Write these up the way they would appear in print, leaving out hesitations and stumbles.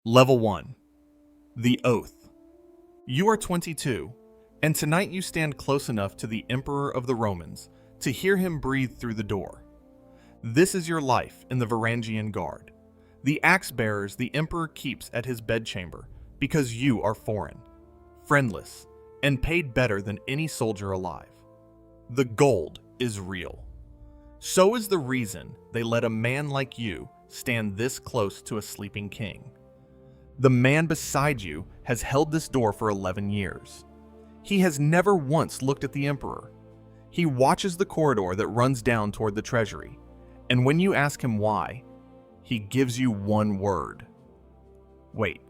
Level 1. The Oath. You are 22, and tonight you stand close enough to the Emperor of the Romans to hear him breathe through the door. This is your life in the Varangian Guard, the axe bearers the Emperor keeps at his bedchamber because you are foreign, friendless, and paid better than any soldier alive. The gold is real. So is the reason they let a man like you stand this close to a sleeping king. The man beside you has held this door for 11 years. He has never once looked at the Emperor. He watches the corridor that runs down toward the treasury, and when you ask him why, he gives you one word. Wait,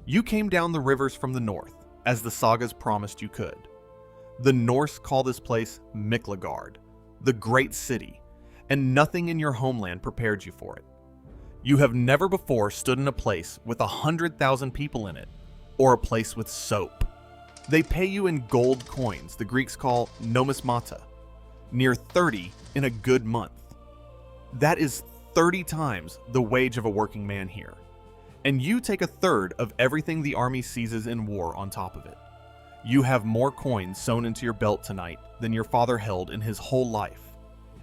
you came down the rivers from the north, as the sagas promised you could. The Norse call this place Miklagard, the great city, and nothing in your homeland prepared you for it. You have never before stood in a place with 100,000 people in it, or a place with soap. They pay you in gold coins the Greeks call nomismata, near 30 in a good month. That is 30 times the wage of a working man here, and you take a third of everything the army seizes in war on top of it. You have more coins sewn into your belt tonight than your father held in his whole life,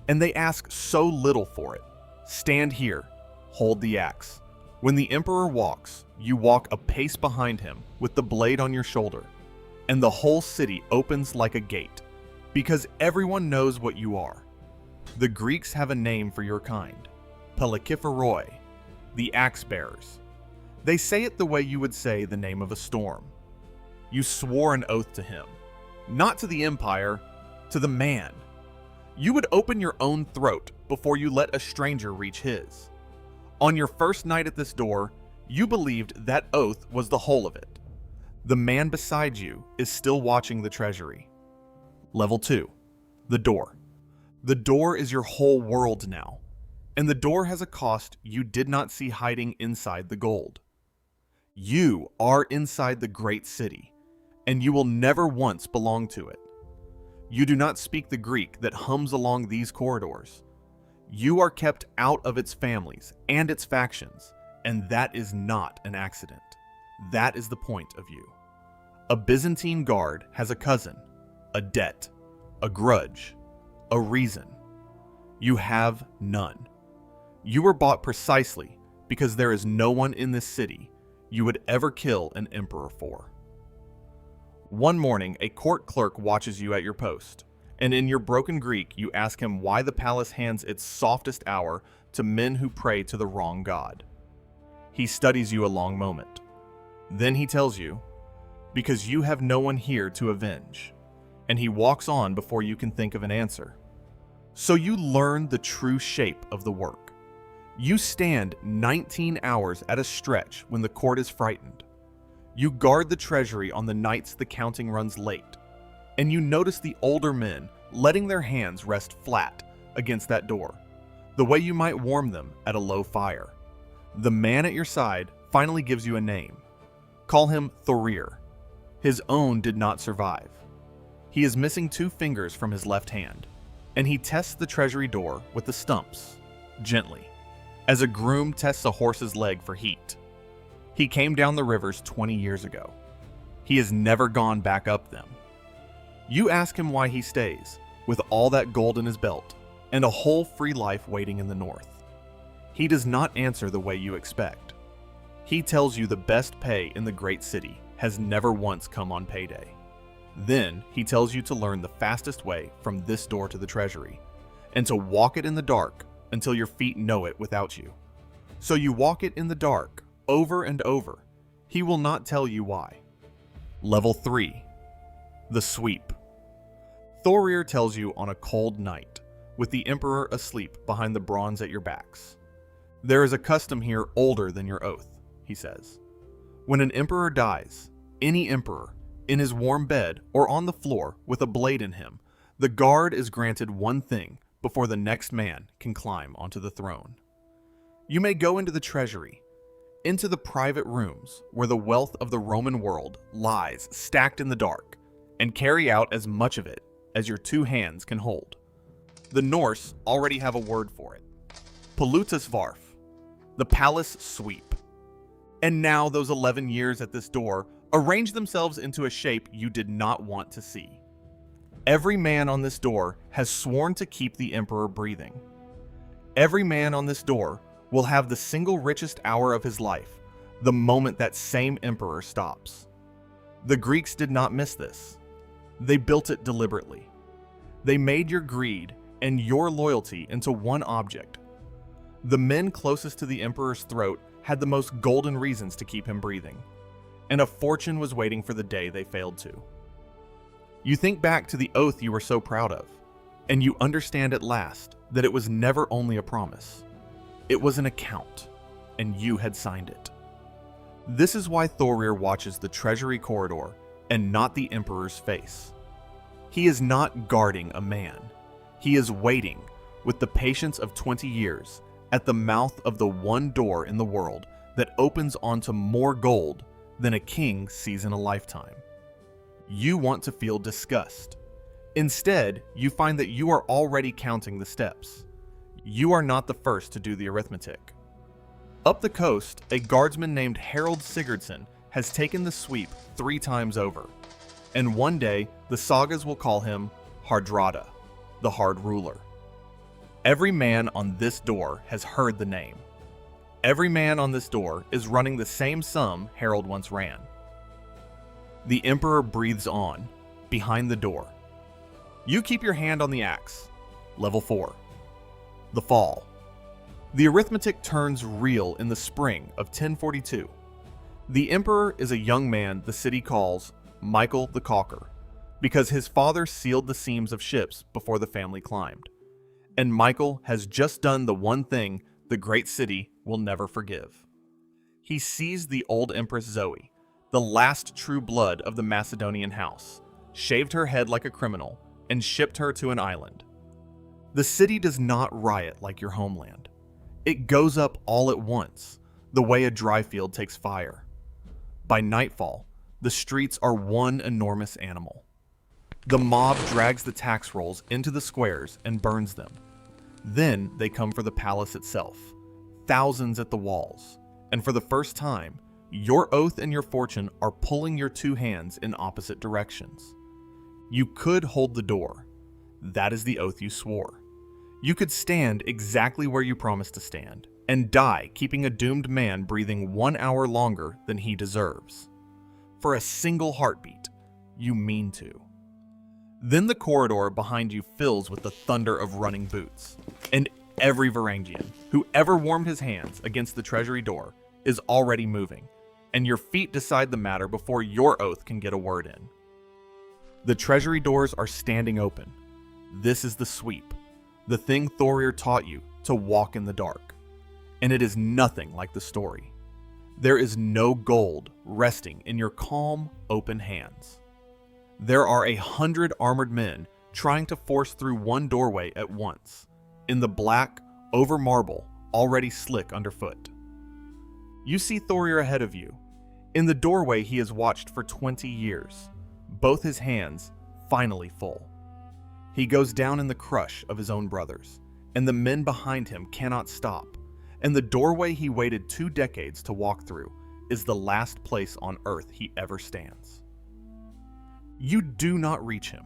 and they ask so little for it. Stand here, hold the axe. When the Emperor walks, you walk a pace behind him with the blade on your shoulder, and the whole city opens like a gate, because everyone knows what you are. The Greeks have a name for your kind, polutasvarf, the axe bearers. They say it the way you would say the name of a storm. You swore an oath to him, not to the empire, to the man. You would open your own throat before you let a stranger reach his. On your first night at this door, you believed that oath was the whole of it. The man beside you is still watching the treasury. Level 2. The door. The door is your whole world now, and the door has a cost you did not see hiding inside the gold. You are inside the great city, and you will never once belong to it. You do not speak the Greek that hums along these corridors. You are kept out of its families and its factions, and that is not an accident. That is the point of you. A Byzantine guard has a cousin, a debt, a grudge, a reason. You have none. You were bought precisely because there is no one in this city you would ever kill an emperor for. One morning, a court clerk watches you at your post, and in your broken Greek, you ask him why the palace hands its softest hour to men who pray to the wrong god. He studies you a long moment. Then he tells you, because you have no one here to avenge, and he walks on before you can think of an answer. So you learn the true shape of the work. You stand 19 hours at a stretch when the court is frightened. You guard the treasury on the nights the counting runs late, and you notice the older men letting their hands rest flat against that door, the way you might warm them at a low fire. The man at your side finally gives you a name. Call him Thorir. His own did not survive. He is missing 2 fingers from his left hand, and he tests the treasury door with the stumps, gently, as a groom tests a horse's leg for heat. He came down the rivers 20 years ago. He has never gone back up them. You ask him why he stays, with all that gold in his belt, and a whole free life waiting in the north. He does not answer the way you expect. He tells you the best pay in the great city has never once come on payday. Then he tells you to learn the fastest way from this door to the treasury, and to walk it in the dark until your feet know it without you. So you walk it in the dark, over and over. He will not tell you why. Level 3. The Sweep. Thorir tells you on a cold night, with the Emperor asleep behind the bronze at your backs. There is a custom here older than your oath, he says. When an emperor dies, any emperor, in his warm bed or on the floor with a blade in him, the guard is granted one thing before the next man can climb onto the throne. You may go into the treasury, into the private rooms where the wealth of the Roman world lies stacked in the dark, and carry out as much of it as your 2 hands can hold. The Norse already have a word for it. Polutasvarf, the palace sweep. And now those 11 years at this door arrange themselves into a shape you did not want to see. Every man on this door has sworn to keep the emperor breathing. Every man on this door will have the single richest hour of his life the moment that same emperor stops. The Greeks did not miss this. They built it deliberately. They made your greed and your loyalty into one object. The men closest to the emperor's throat had the most golden reasons to keep him breathing, and a fortune was waiting for the day they failed to. You think back to the oath you were so proud of, and you understand at last that it was never only a promise. It was an account, and you had signed it. This is why Thorir watches the treasury corridor and not the emperor's face. He is not guarding a man. He is waiting with the patience of 20 years at the mouth of the one door in the world that opens onto more gold than a king sees in a lifetime. You want to feel disgust. Instead, you find that you are already counting the steps. You are not the first to do the arithmetic. Up the coast, a guardsman named Harald Sigurdsson has taken the sweep 3 times over, and one day the sagas will call him Hardrada, the hard ruler. Every man on this door has heard the name. Every man on this door is running the same sum Harald once ran. The emperor breathes on, behind the door. You keep your hand on the axe. Level 4. The fall. The arithmetic turns real in the spring of 1042. The emperor is a young man the city calls Michael the Caulker, because his father sealed the seams of ships before the family climbed. And Michael has just done the one thing the great city will never forgive. He seized the old Empress Zoe, the last true blood of the Macedonian house, shaved her head like a criminal, and shipped her to an island. The city does not riot like your homeland. It goes up all at once, the way a dry field takes fire. By nightfall, the streets are one enormous animal. The mob drags the tax rolls into the squares and burns them. Then they come for the palace itself, thousands at the walls, and for the first time, your oath and your fortune are pulling your 2 hands in opposite directions. You could hold the door. That is the oath you swore. You could stand exactly where you promised to stand, and die keeping a doomed man breathing 1 hour longer than he deserves. For a single heartbeat, you mean to. Then the corridor behind you fills with the thunder of running boots, and every Varangian who ever warmed his hands against the treasury door is already moving, and your feet decide the matter before your oath can get a word in. The treasury doors are standing open. This is the sweep, the thing Thorir taught you to walk in the dark, and it is nothing like the story. There is no gold resting in your calm, open hands. There are 100 armored men trying to force through one doorway at once, in the black, over marble, already slick underfoot. You see Thorir ahead of you. In the doorway he has watched for 20 years, both his hands finally full. He goes down in the crush of his own brothers, and the men behind him cannot stop, and the doorway he waited 2 decades to walk through is the last place on earth he ever stands. You do not reach him.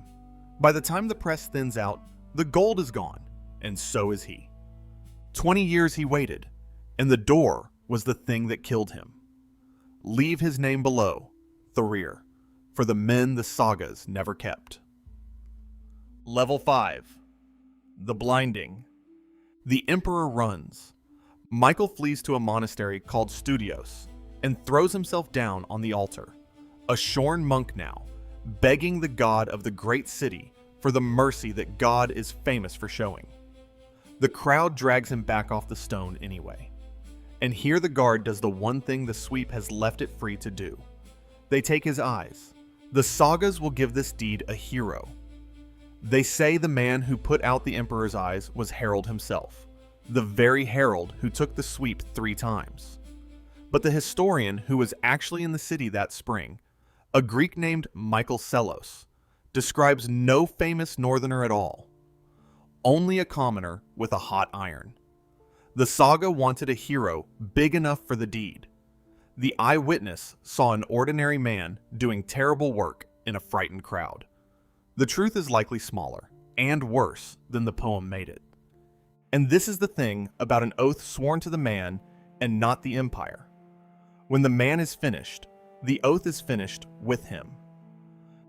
By the time the press thins out, the gold is gone, and so is he. 20 years he waited, and the door was the thing that killed him. Leave his name below, Thorir, for the men the sagas never kept. Level 5. The blinding. The emperor runs. Michael flees to a monastery called Studios and throws himself down on the altar, a shorn monk now, begging the god of the great city for the mercy that God is famous for showing. The crowd drags him back off the stone anyway. And here the guard does the one thing the sweep has left it free to do. They take his eyes. The sagas will give this deed a hero. They say the man who put out the emperor's eyes was Harald himself, the very Harald who took the sweep 3 times. But the historian who was actually in the city that spring, a Greek named Michael Psellos, describes no famous northerner at all, only a commoner with a hot iron. The saga wanted a hero big enough for the deed. The eyewitness saw an ordinary man doing terrible work in a frightened crowd. The truth is likely smaller and worse than the poem made it. And this is the thing about an oath sworn to the man and not the empire. When the man is finished, the oath is finished with him.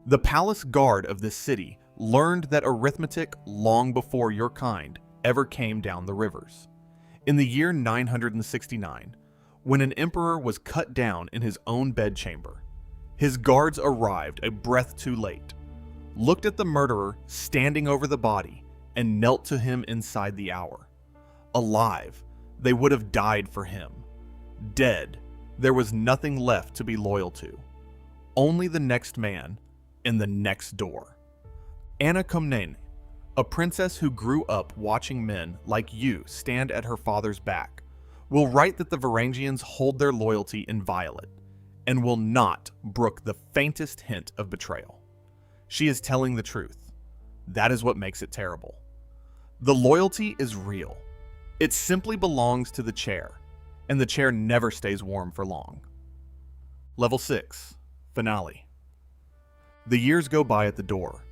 The palace guard of this city learned that arithmetic long before your kind ever came down the rivers. In the year 969, when an emperor was cut down in his own bedchamber, his guards arrived a breath too late, looked at the murderer standing over the body, and knelt to him inside the hour. Alive, they would have died for him. Dead, there was nothing left to be loyal to. Only the next man in the next door. Anna Komnene, a princess who grew up watching men like you stand at her father's back, will write that the Varangians hold their loyalty inviolate and will not brook the faintest hint of betrayal. She is telling the truth. That is what makes it terrible. The loyalty is real. It simply belongs to the chair, and the chair never stays warm for long. Level 6, Finale. The years go by at the door.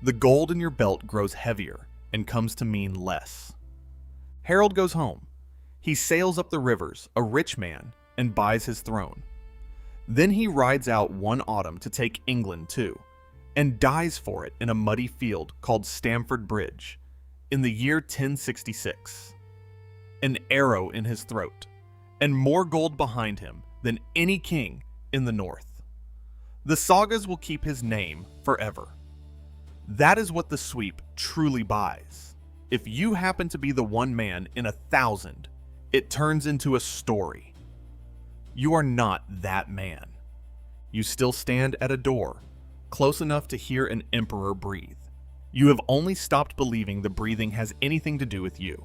The gold in your belt grows heavier and comes to mean less. Harald goes home. He sails up the rivers, a rich man, and buys his throne. Then he rides out one autumn to take England too, and dies for it in a muddy field called Stamford Bridge, in the year 1066. An arrow in his throat, and more gold behind him than any king in the north. The sagas will keep his name forever. That is what the sweep truly buys. If you happen to be the one man in 1,000, it turns into a story. You are not that man. You still stand at a door, close enough to hear an emperor breathe. You have only stopped believing the breathing has anything to do with you.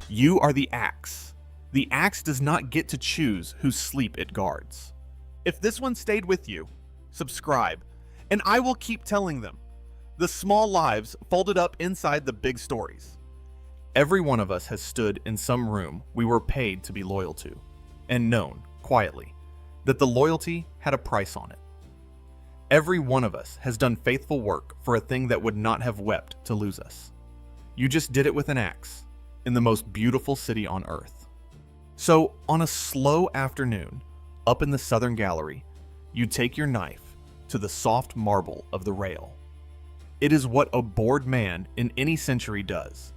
You are the axe. The axe does not get to choose whose sleep it guards. If this one stayed with you, subscribe, and I will keep telling them. The small lives folded up inside the big stories. Every one of us has stood in some room we were paid to be loyal to, and known, quietly, that the loyalty had a price on it. Every one of us has done faithful work for a thing that would not have wept to lose us. You just did it with an axe, in the most beautiful city on earth. So, on a slow afternoon, up in the southern gallery, you take your knife to the soft marble of the rail. It is what a bored man in any century does.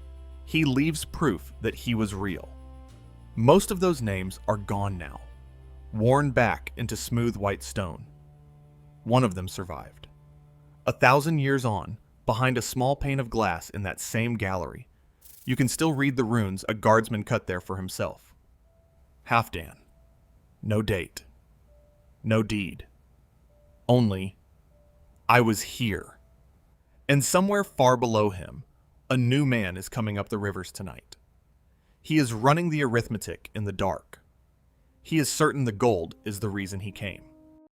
He leaves proof that he was real. Most of those names are gone now, worn back into smooth white stone. One of them survived. 1,000 years on, behind a small pane of glass in that same gallery, you can still read the runes a guardsman cut there for himself. Halfdan. No date. No deed. Only, I was here. And somewhere far below him, a new man is coming up the rivers tonight. He is running the arithmetic in the dark. He is certain the gold is the reason he came.